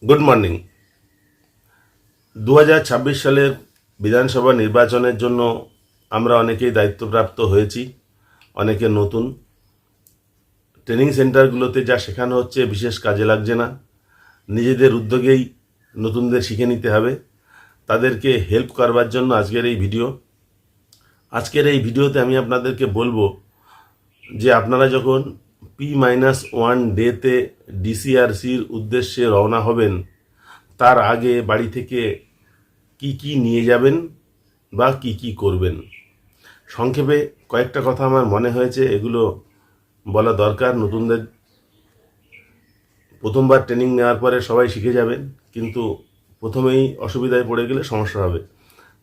Good morning. 2026 সালের বিধানসভা নির্বাচনের জন্য আমরা অনেকেই দায়িত্বপ্রাপ্ত হয়েছি, অনেকে নতুন। ট্রেনিং সেন্টারগুলোতে যা শেখানো হচ্ছে বিশেষ কাজে লাগছে না। নিজেদের উদ্যোগেই নতুনদের শিখে নিতে হবে। তাদেরকে হেল্প করবার জন্য আজকের এই ভিডিওতে আমি আপনাদেরকে বলবো যে আপনারা যখন P-1 ডেতে ডিসিআরসির উদ্দেশ্যে রওনা হবেন, তার আগে বাড়ি থেকে কি কি নিয়ে যাবেন বা কি কি করবেন। সংক্ষেপে কয়েকটা কথা আমার মনে হয়েছে, এগুলো বলা দরকার। নতুনদের প্রথমবার ট্রেনিং নেওয়ার পরে সবাই শিখে যাবেন, কিন্তু প্রথমেই অসুবিধায় পড়ে গেলে সমস্যা হবে।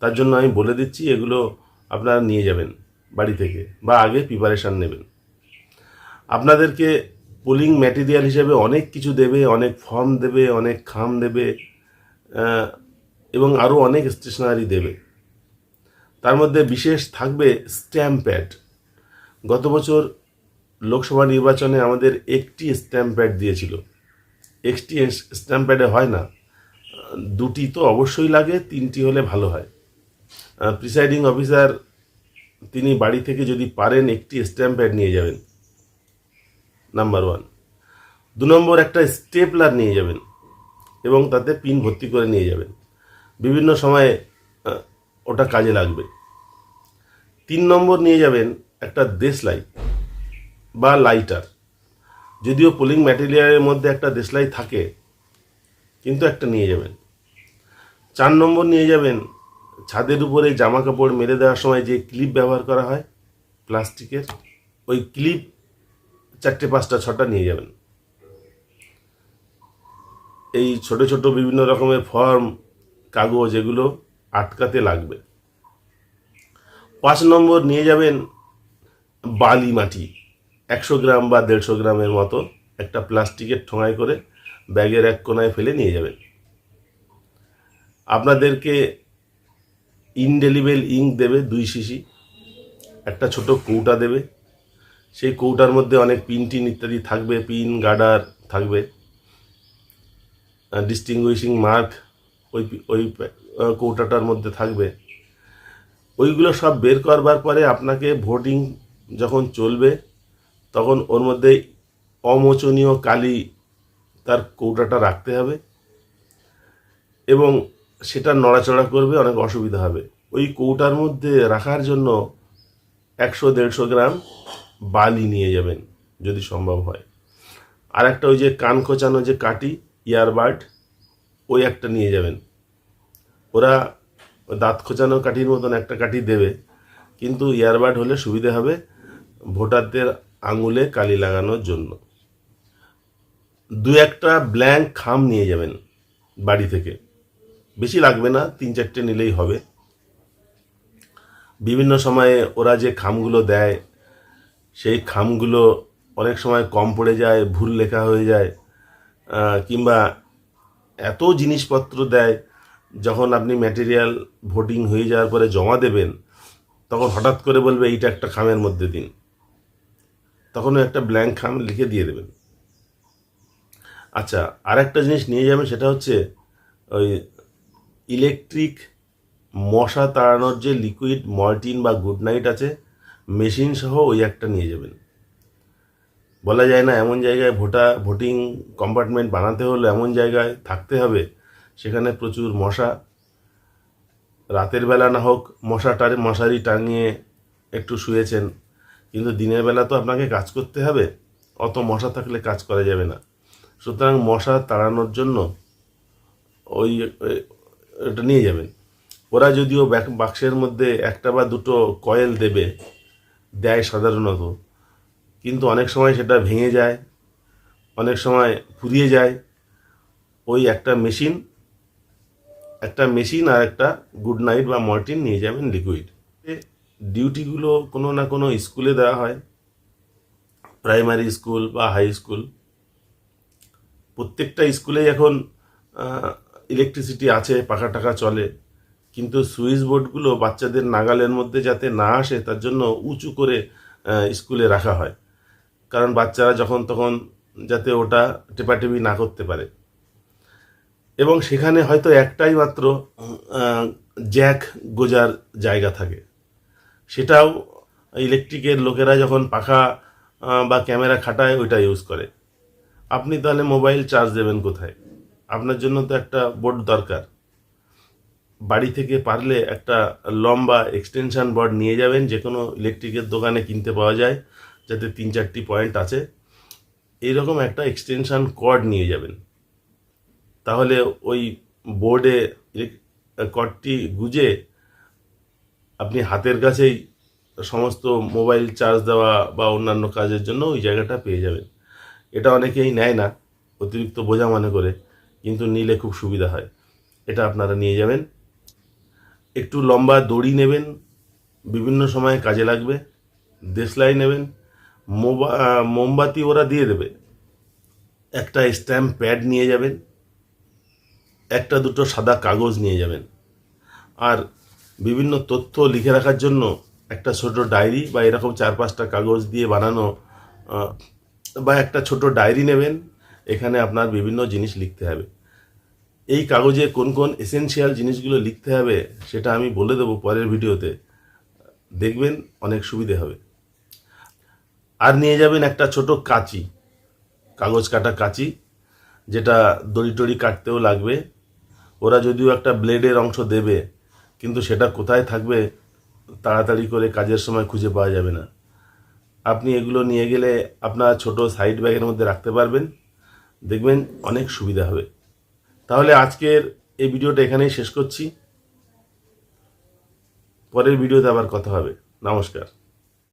তার জন্য আমি বলে দিচ্ছি, এগুলো আপনারা নিয়ে যাবেন বাড়ি থেকে বা আগে প্রিপারেশান নেবেন। আপনাদেরকে পোলিং ম্যাটেরিয়াল হিসেবে অনেক কিছু দেবে, অনেক ফর্ম দেবে, অনেক খাম দেবে, এবং আরও অনেক স্টেশনারি দেবে। তার মধ্যে বিশেষ থাকবে স্ট্যাম্প প্যাড। গত বছর লোকসভা নির্বাচনে আমাদের একটি স্ট্যাম্প প্যাড দিয়েছিল। একটি স্ট্যাম্প প্যাডে হয় না, দুটি তো অবশ্যই লাগে, তিনটি হলে ভালো হয়। প্রিসাইডিং অফিসার তিনি বাড়ি থেকে যদি পারেন একটি স্ট্যাম্প প্যাড নিয়ে যাবেন, নাম্বার 1। 2 নম্বর, একটা স্টেপলার নিয়ে যাবেন এবং তাতে পিন ভর্তি করে নিয়ে যাবেন, বিভিন্ন সময়ে ওটা কাজে লাগবে। 3 নম্বর, নিয়ে যাবেন একটা দেশলাই বা লাইটার। যদিও পোলিং ম্যাটেরিয়ালের মধ্যে একটা দেশলাই থাকে, কিন্তু একটা নিয়ে যাবেন। 4 নম্বর, নিয়ে যাবেন ছাদের উপরে জামা কাপড় মেলে দেওয়ার সময় যে ক্লিপ ব্যবহার করা হয় প্লাস্টিকের, ওই ক্লিপ 4টে 5টা 6টা নিয়ে যাবেন। এই ছোট ছোট বিভিন্ন রকমের ফর্ম, কাগজ, এগুলো আটকাতে লাগবে। 5 নম্বর, নিয়ে যাবেন বালি মাটি, 100 গ্রাম বা 150 গ্রামের মতো একটা প্লাস্টিকের ঠোঙায় করে ব্যাগের এক কোনায় ফেলে নিয়ে যাবেন। আপনাদেরকে ইনডেলিবেল ইঙ্ক দেবে 2 শিশি, একটা ছোট কৌটা দেবে। সেই কৌটার মধ্যে অনেক পিন টিন ইত্যাদি থাকবে, পিন গার্ডার থাকবে, ডিস্টিংগুইশিং মার্ক ওই ওই কৌটাটার মধ্যে থাকবে। ওইগুলো সব বের করবার পরে আপনাকে ভোটিং যখন চলবে তখন ওর মধ্যে অমোচনীয় কালি তার কৌটাটা রাখতে হবে, এবং সেটা নড়াচড়া করবে, অনেক অসুবিধা হবে। ওই কৌটার মধ্যে রাখার জন্য 100-150 গ্রাম বালি নিয়ে যাবেন যদি সম্ভব হয়। আর একটা ওই যে কান খোঁচানো যে কাঠি, ইয়ারবাড, ওই একটা নিয়ে যাবেন। ওরা দাঁত খোঁচানো কাঠির মতন একটা কাঠি দেবে, কিন্তু ইয়ারবাড হলে সুবিধে হবে ভোটারদের আঙুলে কালি লাগানোর জন্য। 2-1টা ব্ল্যাঙ্ক খাম নিয়ে যাবেন বাড়ি থেকে, বেশি লাগবে না, 3-4টে নিলেই হবে। বিভিন্ন সময়ে ওরা যে খামগুলো দেয়, সেই খামগুলো অনেক সময় কম পড়ে যায়, ভুল লেখা হয়ে যায়, কিংবা এত জিনিসপত্র দেয়, যখন আপনি ম্যাটেরিয়াল ভোটিং হয়ে যাওয়ার পরে জমা দেবেন তখন হঠাৎ করে বলবে এইটা একটা খামের মধ্যে দিন, তখনও একটা ব্ল্যাঙ্ক খাম লিখে দিয়ে দেবেন। আচ্ছা, আর একটা জিনিস নিয়ে যাবেন, সেটা হচ্ছে ওই ইলেকট্রিক মশা তাড়ানোর যে লিকুইড মর্টিন বা গুড নাইট আছে, মেশিন সহ ওই একটা নিয়ে যাবেন। বলা যায় না, এমন জায়গায় ভোটিং কম্পার্টমেন্ট বানাতে হলে এমন জায়গায় থাকতে হবে সেখানে প্রচুর মশা। রাতের বেলা না হোক মশারি টাঙিয়ে একটু শুয়েছেন, কিন্তু দিনের বেলা তো আপনাকে কাজ করতে হবে, অত মশা থাকলে কাজ করা যাবে না। সুতরাং মশা তাড়ানোর জন্য ওই এটা নিয়ে যাবেন। ওরা যদিও বাক্সের মধ্যে 1টা বা 2টো কয়েল দেয় সাধারণত, কিন্তু অনেক সময় সেটা ভেঙে যায়, অনেক সময় ফুরিয়ে যায়। ওই একটা মেশিন আর একটা গুড নাইট বা মর্টিন নিয়ে যাবেন লিকুইড। ডিউটিগুলো কোনো না কোনো স্কুলে দেওয়া হয়, প্রাইমারি স্কুল বা হাই স্কুল। প্রত্যেকটা স্কুলেই এখন ইলেকট্রিসিটি আছে, পাখা টাকা চলে, কিন্তু সুইচ বোর্ডগুলো বাচ্চাদের নাগালের মধ্যে যাতে না আসে তার জন্য উঁচু করে স্কুলে রাখা হয়, কারণ বাচ্চারা যখন তখন যাতে ওটা টেপাটেপি না করতে পারে। এবং সেখানে হয়তো একটাই মাত্র জ্যাক গোজার জায়গা থাকে। সেটাও ইলেকট্রিকের লোকেরা যখন পাখা বা ক্যামেরা খাটায় ওইটা ইউজ করে। আপনি তাহলে মোবাইল চার্জ দেবেন কোথায়? আপনার জন্য তো একটা বোর্ড দরকার। বাড়ি থেকে পারলে একটা লম্বা এক্সটেনশন বোর্ড নিয়ে যাবেন, যে কোনো ইলেকট্রিকের দোকানে কিনতে পাওয়া যায়, যাতে 3-4টি পয়েন্ট আছে। এইরকম একটা এক্সটেনশন কর্ড নিয়ে যাবেন। তাহলে ওই বোর্ডে কর্ডটি গুজে আপনি হাতের কাছেই সমস্ত মোবাইল চার্জ দেওয়া বা অন্যান্য কাজের জন্য ওই জায়গাটা পেয়ে যাবেন। এটা অনেকেই নেয় না, অতিরিক্ত বোঝা মনে করে, কিন্তু নিলে খুব সুবিধা হয়। এটা আপনারা নিয়ে যাবেন। একটু লম্বা দড়ি নেবেন, বিভিন্ন সময়ে কাজে লাগবে। দেশলাই নেবেন। মোমবাতি ওরা দিয়ে দেবে। একটা স্ট্যাম্প প্যাড নিয়ে যাবেন। একটা দুটো সাদা কাগজ নিয়ে যাবেন। আর বিভিন্ন তথ্য লিখে রাখার জন্য একটা ছোট ডায়েরি বা এরকম 4-5টা কাগজ দিয়ে বানানো বা একটা ছোট ডায়েরি নেবেন। এখানে আপনার বিভিন্ন জিনিস লিখতে হবে। এই কাগজে কোন কোন এসেনশিয়াল জিনিসগুলো লিখতে হবে সেটা আমি বলে দেবো পরের ভিডিওতে, দেখবেন অনেক সুবিধে হবে। আর নিয়ে যাবেন একটা ছোট কাঁচি, কাগজ কাটা কাঁচি, যেটা দড়ি টড়ি কাটতেও লাগবে। ওরা যদিও একটা ব্লেডের অংশ দেবে, কিন্তু সেটা কোথায় থাকবে তাড়াতাড়ি করে কাজের সময় খুঁজে পাওয়া যাবে না। আপনি এগুলো নিয়ে গেলে আপনার ছোট সাইড ব্যাগের মধ্যে রাখতে পারবেন, দেখবেন অনেক সুবিধা হবে। তাহলে আজকের এই ভিডিওটা এখানেই শেষ করছি। পরের ভিডিওতে আবার কথা হবে। নমস্কার।